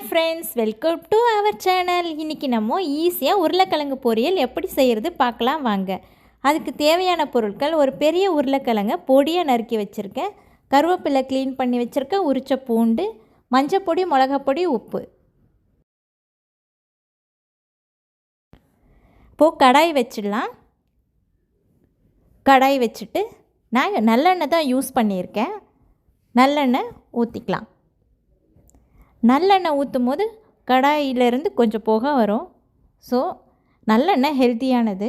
Friends, welcome to our channel. இன்றைக்கி நம்ம ஈஸியாக உருளைக்கிழங்கு பொரியல் எப்படி செய்கிறது பார்க்கலாம் வாங்க. அதுக்கு தேவையான பொருட்கள்: ஒரு பெரிய உருளைக்கிழங்கை பொடியாக நறுக்கி வச்சுருக்கேன், கருவேப்பிலை க்ளீன் பண்ணி வச்சுருக்கேன், உரிச்ச பூண்டு, மஞ்சப்பொடி, மிளகாப்பொடி, உப்பு. இப்போது கடாய் வச்சிடலாம். கடாய் வச்சுட்டு நான் நல்லெண்ணெய் தான் யூஸ் பண்ணியிருக்கேன். நல்லெண்ணெய் ஊற்றிக்கலாம். நல்லெண்ணெய் ஊற்றும் போது கடாயிலேருந்து கொஞ்சம் புகை வரும். ஸோ நல்லெண்ணெய் ஹெல்த்தியானது.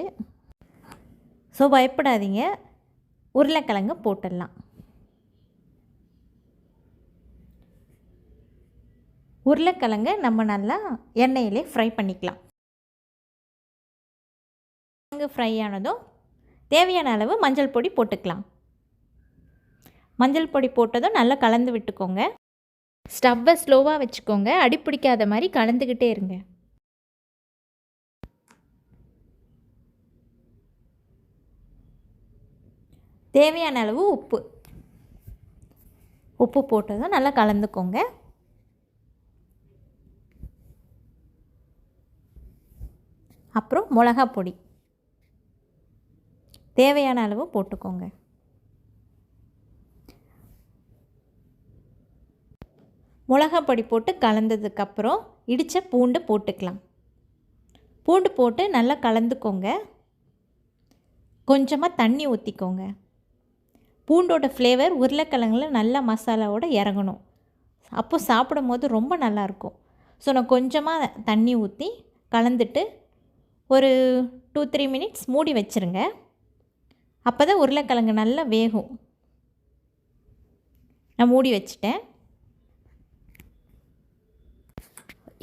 ஸோ பயப்படாதீங்க, உருளைக்கிழங்கு போட்டுடலாம். உருளைக்கிழங்கு நம்ம நல்லா எண்ணெயிலே ஃப்ரை பண்ணிக்கலாம். ஃப்ரை ஆனதும் தேவையான அளவு மஞ்சள் பொடி போட்டுக்கலாம். மஞ்சள் பொடி போட்டதும் நல்லா கலந்து விட்டுக்கோங்க. ஸ்டவ்வை ஸ்லோவாக வச்சுக்கோங்க, அடிப்பிடிக்காத மாதிரி கலந்துக்கிட்டே இருங்க. தேவையான அளவு உப்பு போட்டதும் நல்லா கலந்துக்கோங்க. அப்புறம் மிளகாய் பொடி தேவையான அளவு போட்டுக்கோங்க. மிளகாய் பொடி போட்டு கலந்ததுக்கப்புறம் இடித்த பூண்டு போட்டுக்கலாம். பூண்டு போட்டு நல்லா கலந்துக்கோங்க. கொஞ்சமாக தண்ணி ஊற்றிக்கோங்க. பூண்டோட ஃப்ளேவர் உருளைக்கிழங்குல நல்லா மசாலாவோடு இறங்கணும். அப்போ சாப்பிடும் போது ரொம்ப நல்லாயிருக்கும். ஸோ நான் கொஞ்சமாக தண்ணி ஊற்றி கலந்துட்டு ஒரு 2-3 மினிட்ஸ் மூடி வச்சுருங்க. அப்போ தான் உருளைக்கிழங்கு நல்லா வேகும். நான் மூடி வச்சுட்டேன்.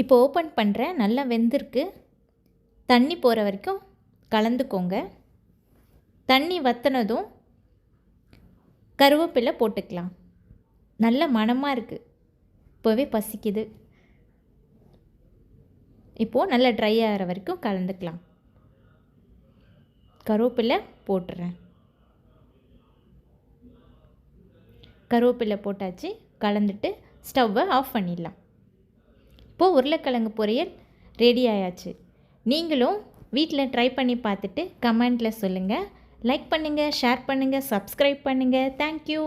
இப்போ ஓப்பன் பண்ணுறேன். நல்லா வெந்திருக்கு. தண்ணி போகிற வரைக்கும் கலந்துக்கோங்க. தண்ணி வற்றினதும் கருவேப்பிலை போட்டுக்கலாம். நல்ல மணமாக இருக்குது, இப்போவே பசிக்குது. இப்போது நல்லா ட்ரை ஆகிற வரைக்கும் கலந்துக்கலாம். கருவேப்பிலை போட்டுறேன். கருவேப்பிலை போட்டாச்சு. கலந்துட்டு ஸ்டவ்வை ஆஃப் பண்ணிடலாம். இப்போது உருளைக்கிழங்கு பொரியல் ரெடி ஆயாச்சு. நீங்களும் வீட்டில் ட்ரை பண்ணி பார்த்துட்டு கமெண்ட்டில் சொல்லுங்கள். லைக் பண்ணுங்கள், ஷேர் பண்ணுங்கள், சப்ஸ்கிரைப் பண்ணுங்கள். தேங்க்யூ.